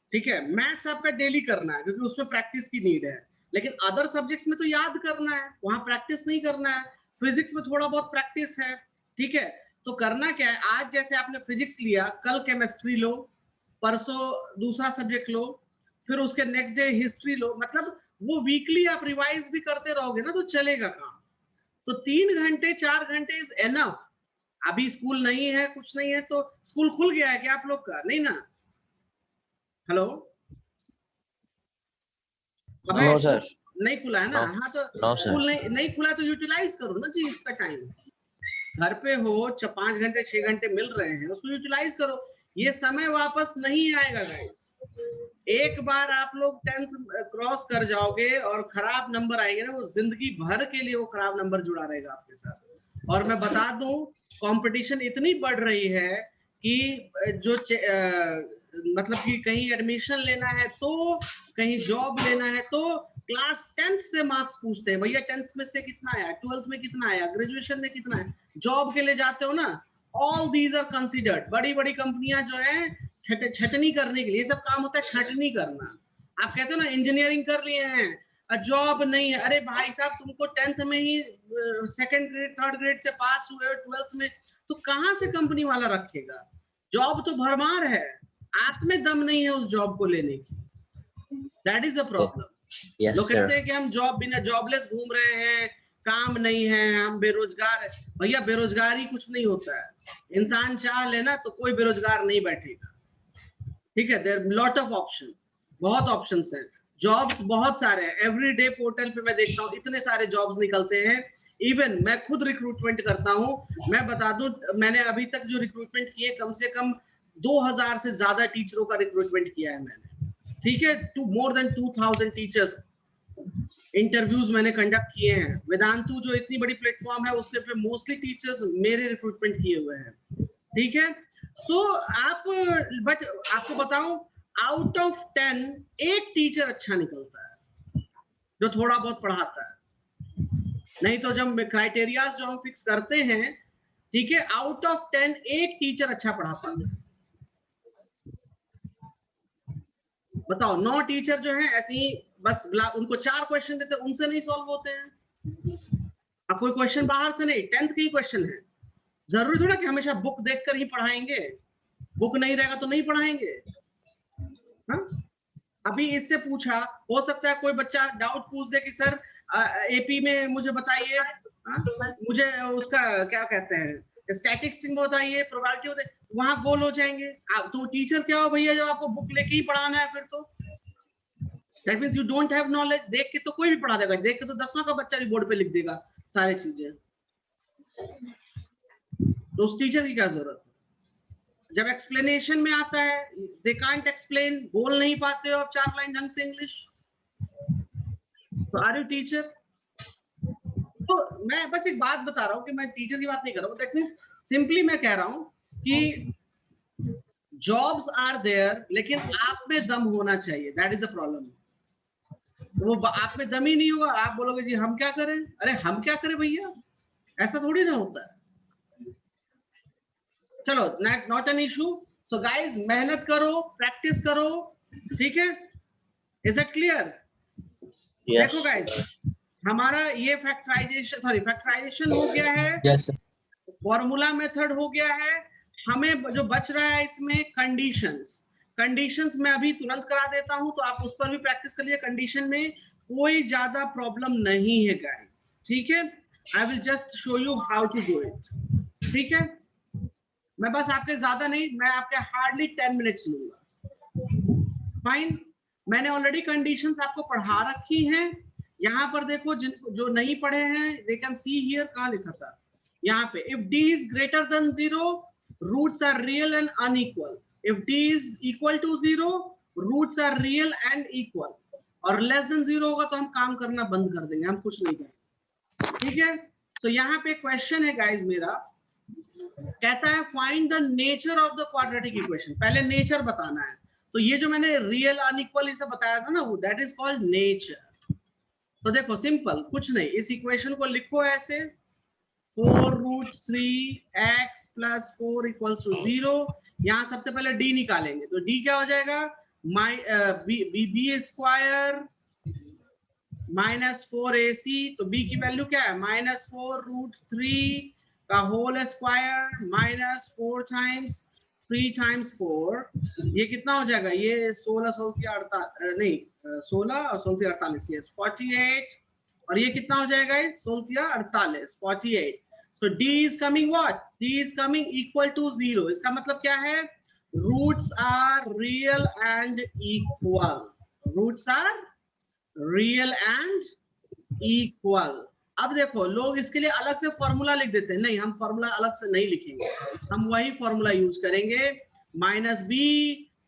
ठीक है। मैथ्स आपका डेली करना है क्योंकि उसमें प्रैक्टिस की नीड है, लेकिन अदर सब्जेक्ट्स में तो याद करना है, वहां प्रैक्टिस नहीं करना है। फिजिक्स में थोड़ा बहुत प्रैक्टिस है, ठीक है। तो करना क्या है, आज जैसे आपने फिजिक्स लिया, कल केमिस्ट्री लो, परसों दूसरा सब्जेक्ट लो, फिर उसके नेक्स्ट डे हिस्ट्री लो। मतलब वो वीकली आप रिवाइज भी करते रहोगे ना तो चलेगा काम। तो 3 घंटे 4 घंटे इज एनफ। अभी स्कूल नहीं है, कुछ नहीं है, तो स्कूल खुल गया है क्या आप लोग का? नहीं ना? Hello, no sir. नहीं खुला है ना? हाँ, तो नो सर। स्कूल नहीं खुला तो यूटिलाइज करो ना जी इसका टाइम। घर पे हो 5 घंटे 6 घंटे मिल रहे हैं, उसको यूटिलाइज करो। ये समय वापस नहीं आएगा गाइस। एक बार आप लोग 10th क्रॉस कर जाओगे और खराब नंबर आएंगे ना, वो जिंदगी भर के लिए वो खराब नंबर जुड़ा रहेगा आपके साथ। और मैं बता दूं, कंपटीशन इतनी बढ़ रही है कि जो मतलब कि कहीं एडमिशन लेना है तो, कहीं जॉब लेना है तो क्लास 10th से मार्क्स पूछते हैं। भैया 10th में से कितना आया, 12th में कितना आया, ग्रेजुएशन में कितना है। जॉब के लिए जाते हो ना, ऑल दीज आर कंसिडर्ड। बड़ी बड़ी कंपनियां जो है छटनी करने के लिए, सब काम होता है छटनी करना। आप कहते हो ना इंजीनियरिंग कर लिए हैं, जॉब नहीं है। अरे भाई साहब, तुमको 10th में ही 2nd ग्रेड 3rd ग्रेड से पास हुए हो, 12th में, तो कहां से कंपनी वाला रखेगा। जॉब तो भरमार है, आप में दम नहीं है उस जॉब को लेने की। That is a problem. लोग कहते हैं कि हम जॉब बिना जॉबलेस घूम रहे हैं, काम नहीं है, हम बेरोजगार है। भैया बेरोजगारी कुछ नहीं होता है। इंसान चाह लेना तो कोई बेरोजगार नहीं बैठेगा, ठीक है। देयर लॉट ऑफ ऑप्शन, बहुत ऑप्शंस हैं, जॉब्स बहुत सारे हैं। एवरी डे पोर्टल पे मैं देखता हूँ इतने सारे जॉब्स निकलते हैं। इवन मैं खुद रिक्रूटमेंट करता हूँ। मैं बता दूं, मैंने अभी तक जो रिक्रूटमेंट किए, कम से कम 2000 से ज्यादा टीचरों का रिक्रूटमेंट किया है मैंने, ठीक है। Two more than 2000 teachers interviews मैंने कंडक्ट किए हैं। वेदांतु जो इतनी बड़ी प्लेटफॉर्म है, उसके पे मोस्टली टीचर्स मेरे रिक्रूटमेंट किए हुए हैं, ठीक है। सो आप, बट आपको बताऊं, आउट ऑफ 10 एक टीचर अच्छा निकलता है जो थोड़ा बहुत पढ़ाता है। नहीं तो जब क्राइटेरियाज जो हम फिक्स करते हैं, ठीक है, आउट ऑफ 10 एक टीचर अच्छा पढ़ाता है। बताओ, 9 टीचर जो है ऐसे ही बस उनको 4 क्वेश्चन देते हैं, उनसे नहीं सॉल्व होते हैं। अब कोई क्वेश्चन बाहर से नहीं, 10th के ही क्वेश्चन है। जरूरी थोड़ा कि हमेशा बुक देखकर ही पढ़ाएंगे, बुक नहीं रहेगा तो नहीं पढ़ाएंगे। हाँ? अभी इससे पूछा, हो सकता है कोई बच्चा डाउट पूछ दे कि सर एपी में मुझे बताइए, मुझे उसका क्या कहते हैं स्टैटिस्टिक्स बताइए, प्रोबेबिलिटी होते, वहां गोल हो जाएंगे। तो टीचर क्या हो भैया, जब आपको बुक लेके ही पढ़ाना है, फिर तो that means you don't have knowledge. देख के तो कोई भी पढ़ा देगा, देख के तो 10वां का बच्चा भी बोर्ड पे लिख देगा सारी चीजें। तो उस टीचर की क्या जरूरत है। जब एक्सप्लेनेशन में आता है, दे कांट एक्सप्लेन, बोल नहीं पाते हो आप 4 लाइन ढंग से इंग्लिश, तो आर यू टीचर। तो मैं बस एक बात बता रहा हूँ कि मैं टीचर की बात नहीं कर रहा हूँ। दैट मींस सिंपली मैं कह रहा हूँ कि जॉब्स आर देयर, लेकिन आप में दम होना चाहिए। That is the problem. वो आप में दम ही नहीं होगा, आप बोलोगे जी हम क्या करें। अरे हम क्या करें भैया, ऐसा थोड़ी ना होता है। चलो, not an issue. So guys, मेहनत करो, प्रैक्टिस करो, ठीक है। Is it clear? देखो गाइज, हमारा ये फैक्टराइजेशन हो गया है, फॉर्मूला मेथड हो गया है। हमें जो बच रहा है इसमें कंडीशंस मैं अभी तुरंत करा देता हूं, तो आप उस पर भी प्रैक्टिस कर लीजिए। कंडीशन में कोई ज्यादा प्रॉब्लम नहीं है गाइस, ठीक है। I will just show you how to do it, ठीक है। मैं बस आपके ज्यादा नहीं, मैं आपके हार्डली 10 मिनट्स लूंगा। फाइन, मैंने ऑलरेडी कंडीशंस आपको पढ़ा रखी हैं। यहाँ पर देखो, जिनको जो नहीं पढ़े हैं, दे कैन सी हियर, कहाँ लिखा था यहाँ पे, if d is greater than 0, roots are real and unequal. If d is equal to 0, roots are real and equal. और लेस देन 0 होगा तो हम काम करना बंद कर देंगे, हम कुछ नहीं करेंगे, ठीक है। तो यहाँ पे क्वेश्चन है गाइज मेरा, कहता है find the nature of the quadratic equation. पहले नेचर बताना है। तो ये जो मैंने रियल अनइक्वल इसे बताया था ना, वो दैट इज कॉल्ड नेचर। तो देखो सिंपल, कुछ नहीं, इस इक्वेशन को लिखो ऐसे, 4√3x + 4 = 0। यहाँ सबसे पहले d निकालेंगे, तो d क्या हो जाएगा, b² - 4ac। तो b की वैल्यू क्या है, -4√3 का होल स्क्वायर -4 टाइम्स 3 टाइम्स 4। ये कितना हो जाएगा, ये 16 नहीं 16 और 48, यस 48। और ये कितना हो जाएगा, 16 48। So d is coming what? d is coming equal to 0. इसका मतलब क्या है, roots are real and equal. Roots are real and equal. अब देखो लोग इसके लिए अलग से फॉर्मूला लिख देते हैं, नहीं हम फॉर्मूला अलग से नहीं लिखेंगे, हम वही फॉर्मूला यूज करेंगे, minus B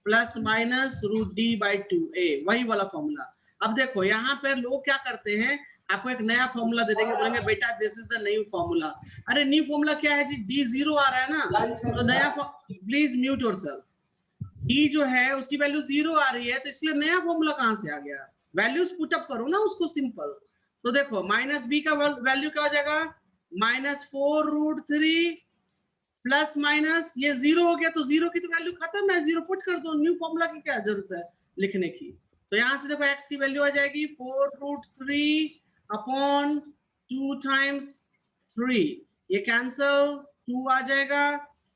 plus minus root D by 2a, वही वाला फॉर्मूला। अब देखो यहाँ पे लोग क्या करते हैं, आपको एक नया फॉर्मूला दे देंगे, बोलेंगे बेटा this is the new formula. अरे न्यू फॉर्मूला क्या है जी, डी जीरो आ रहा है ना, तो नया, प्लीज म्यूट योरसेल्फ, डी जो है उसकी वैल्यू जीरो आ रही है, तो इसलिए नया फॉर्मूला कहां से आ गया, वैल्यूज पुटअप करो ना उसको, सिंपल। तो देखो माइनस बी का वैल्यू क्या हो जाएगा, -4√3 प्लस माइनस ये जीरो हो गया, तो जीरो की तो वैल्यू खत्म है, जीरो पुट कर दो, न्यू फॉर्मूला की क्या जरूरत है लिखने की। तो यहाँ से देखो x की वैल्यू आ जाएगी 4√3 अपॉन 2 टाइम्स 3, ये कैंसल, 2 आ जाएगा,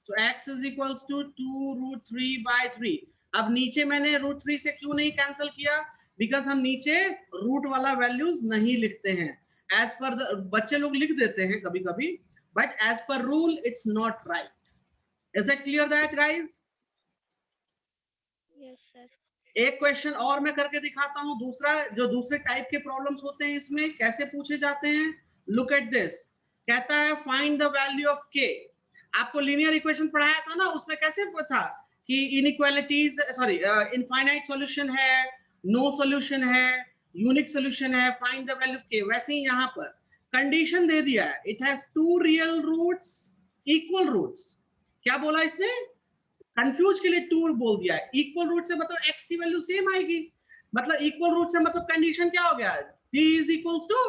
so x is equals to 2√3 by 3। अब नीचे मैंने √3 से क्यों नहीं कैंसिल किया, बिकॉज हम नीचे रूट वाला वैल्यूज नहीं लिखते हैं, एज पर बच्चे लोग लिख देते हैं कभी कभी, बट एज पर rule it's not right. Is it clear that guys? Yes sir. एक क्वेश्चन और मैं करके दिखाता हूं, दूसरा जो दूसरे टाइप के प्रॉब्लम्स होते हैं इसमें कैसे पूछे जाते हैं। लुक एट दिस, कहता है find the value of k। आपको लीनियर इक्वेशन पढ़ाया था ना, उसमें कैसे था कि इनइक्वालिटीज, सॉरी इनफाइनाइट सॉल्यूशन है, नो सॉल्यूशन है, यूनिक सॉल्यूशन है, find the value of k। वैसे ही यहाँ पर कंडीशन दे दिया है, it has 2 real roots equal roots. क्या बोला इसने, कंफ्यूज के लिए 2 बोल दिया है, इक्वल रूट से मतलब x की वैल्यू सेम आएगी, मतलब इक्वल रूट से मतलब कंडीशन क्या हो गया, g is equals to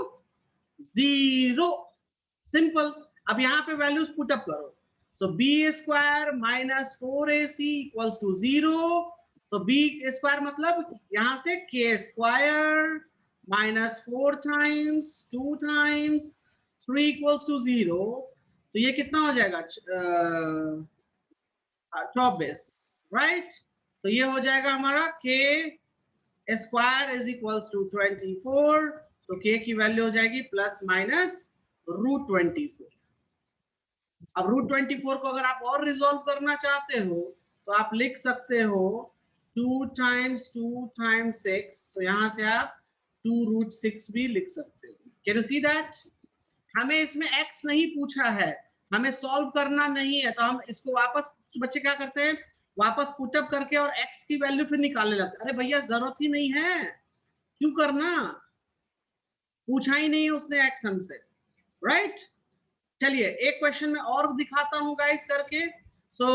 0, simple. अब यहाँ पे वैल्यूज पुट अप करो, so b square minus 4ac equals to 0, तो b स्क्वायर मतलब यहाँ से k square minus 4 times 2 times 3 equals to 0, तो ये कितना हो जाएगा 24, राइट। तो ये हो जाएगा हमारा k square is equals to 24, तो k की वैल्यू हो जाएगी प्लस माइनस √24। अब √24 को अगर आप और रिजॉल्व करना चाहते हो तो आप लिख सकते हो 2 टाइम्स 2 टाइम्स 6, तो यहां से आप 2√6 भी लिख सकते हो। Can you see that? हमें इसमें x नहीं पूछा है, हमें सॉल्व करना नहीं है, तो हम इसको वापस, बच्चे क्या करते हैं वापस पुटअप करके और x की वैल्यू फिर निकालने लगते हैं। अरे भैया जरूरत ही नहीं है, क्यों करना, पूछा ही नहीं है उसने x हमसे, राइट। चलिए एक क्वेश्चन में और दिखाता हूं गाइस करके। सो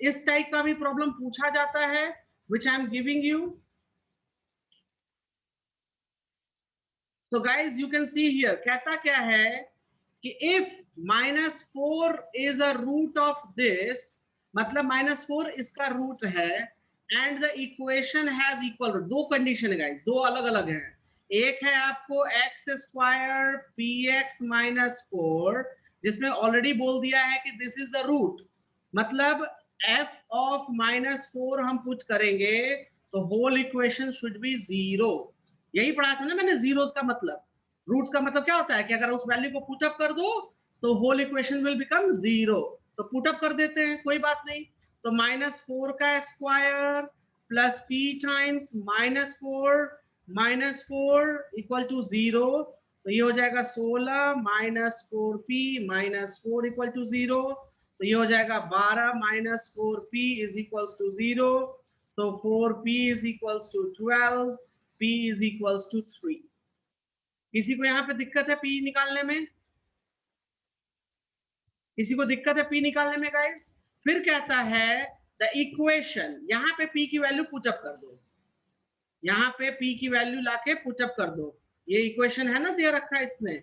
इस टाइप का भी प्रॉब्लम पूछा जाता है which I am giving you. तो guys you can see here, कहता क्या है कि if -4 is a root of this, मतलब -4 इसका रूट है, and the equation has equal root. दो कंडीशन है गाइस, दो अलग अलग है। एक है आपको x स्क्वायर px -4, जिसमें ऑलरेडी बोल दिया है कि दिस इज द रूट, मतलब f ऑफ -4 हम पुट करेंगे तो होल इक्वेशन शुड बी 0। यही पढ़ा था ना मैंने, जीरोस का मतलब, रूट्स का मतलब क्या होता है कि अगर उस वैल्यू को पुट अप कर दो तो होल इक्वेशन विल बिकम 0। तो पुट अप कर देते हैं, कोई बात नहीं। तो -4 का square plus p times -4 equal to 0, तो ये हो जाएगा 16 -4p -4 इक्वल टू 0, तो ये हो जाएगा 12 -4p इज इक्वल्स टू 0, तो 4p is equals to 12, p is equals to 3। किसी को यहाँ पे दिक्कत है p निकालने में, किसी को दिक्कत है p निकालने में गाइस? फिर कहता है द इक्वेशन, यहाँ पे p की वैल्यू पुटअप कर दो, यहाँ पे p की वैल्यू लाके पुटअप कर दो, ये इक्वेशन है ना दे रखा है इसने,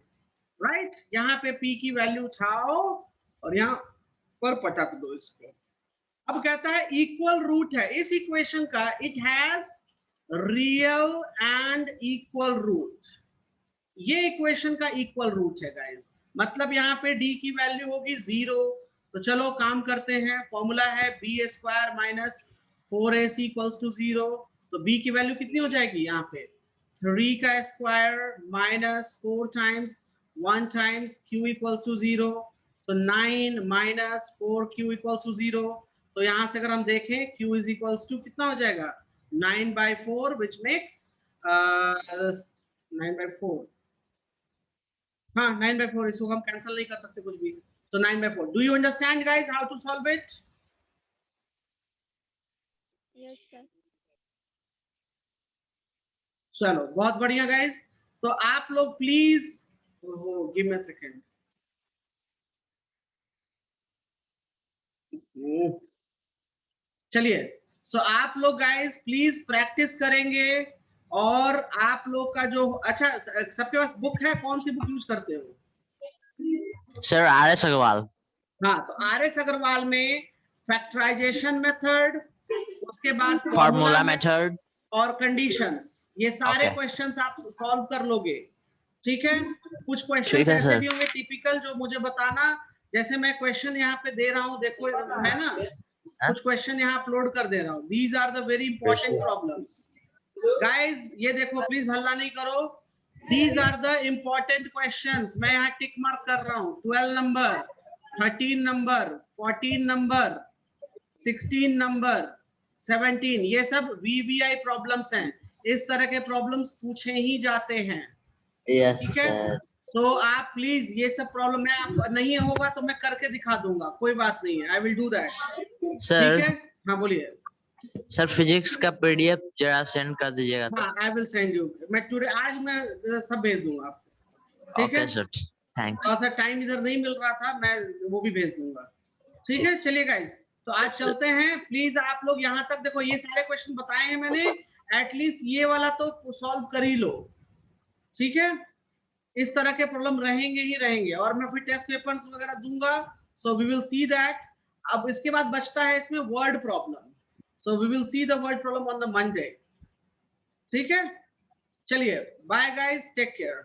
राइट। यहाँ पे p की वैल्यू उठाओ और यहाँ पर पटक दो इसको। अब कहता है इक्वल रूट है इस इक्वेशन का, it has real and equal root, ये इक्वेशन का इक्वल रूट है गाइस, मतलब यहाँ पे d की वैल्यू होगी 0। तो चलो काम करते हैं, फॉर्मूला है b square minus 4ac equals to 0, तो b की वैल्यू कितनी हो जाएगी, यहाँ पे 3 का square minus 4 times 1 times q equals to 0, तो 9 माइनस 4q इक्वल्स टू 0। तो यहाँ से अगर हम देखें q इज इक्वल्स टू कितना हो जाएगा 9/4, विच मेक्स 9/4, हाँ 9/4 इसको हम कैंसिल नहीं कर सकते कुछ भी, तो 9/4. Do you understand guys how to solve it? Yes sir. चलो बहुत बढ़िया गाइज. तो आप लोग please give me a second. चलिए, सो आप लोग गाइज प्लीज प्रैक्टिस करेंगे, और आप लोग का जो अच्छा सबके पास बुक है, कौन सी बुक यूज करते हो? Sir RS Agarwal. हाँ, तो RS अग्रवाल में फैक्टराइजेशन मेथड, उसके बाद फॉर्मूला मेथड. और कंडीशंस, ये सारे Okay. क्वेश्चंस आप सॉल्व कर लोगे. ठीक है, कुछ ठीक क्वेश्चंस है, ऐसे सर. भी होंगे टिपिकल, जो मुझे बताना, जैसे मैं क्वेश्चन यहाँ पे दे रहा हूँ, देखो है ना, कुछ क्वेश्चन यहाँ अपलोड कर दे रहा हूँ. These are the very important problems guys. ये देखो, प्लीज हल्ला नहीं करो. These are the important questions. मैं यहाँ टिक मार्क कर रहा हूँ. 12 नंबर, 13 नंबर, 14 नंबर, 16 नंबर, 17, ये सब VVI प्रॉब्लम्स हैं. इस तरह के प्रॉब्लम्स पूछे ही जाते हैं. यस ठीक है, सर. तो आप प्लीज ये सब प्रॉब्लम, मैं आप नहीं होगा तो मैं करके दिखा दूंगा, कोई बात नहीं है. I will do that. Sir. ठीक है, हाँ बोलिए. सर फिजिक्स का PDF जरा सेंड कर दीजिएगा. हाँ, आई विल सेंड यू. मैं टुडे, आज मैं सब भेज दूंगा आपको. ठीक है ओके सर, थैंक्स. थोड़ा सा टाइम इधर नहीं मिल रहा था, मैं वो भी भेज दूंगा. ठीक है, चलिए गाइस, तो आज चलते हैं. प्लीज आप लोग यहाँ तक देखो, ये सारे क्वेश्चन बताए हैं मैंने, एटलीस्ट ये वाला तो सॉल्व कर ही लो. ठीक है, इस तरह के प्रॉब्लम रहेंगे ही रहेंगे, और मैं फिर टेस्ट पेपर्स वगैरह दूंगा. So we will see that. अब इसके बाद बचता है इसमें word problem. So we will see the word problem on the Monday. ठीक है, चलिए बाय गाइस, टेक केयर.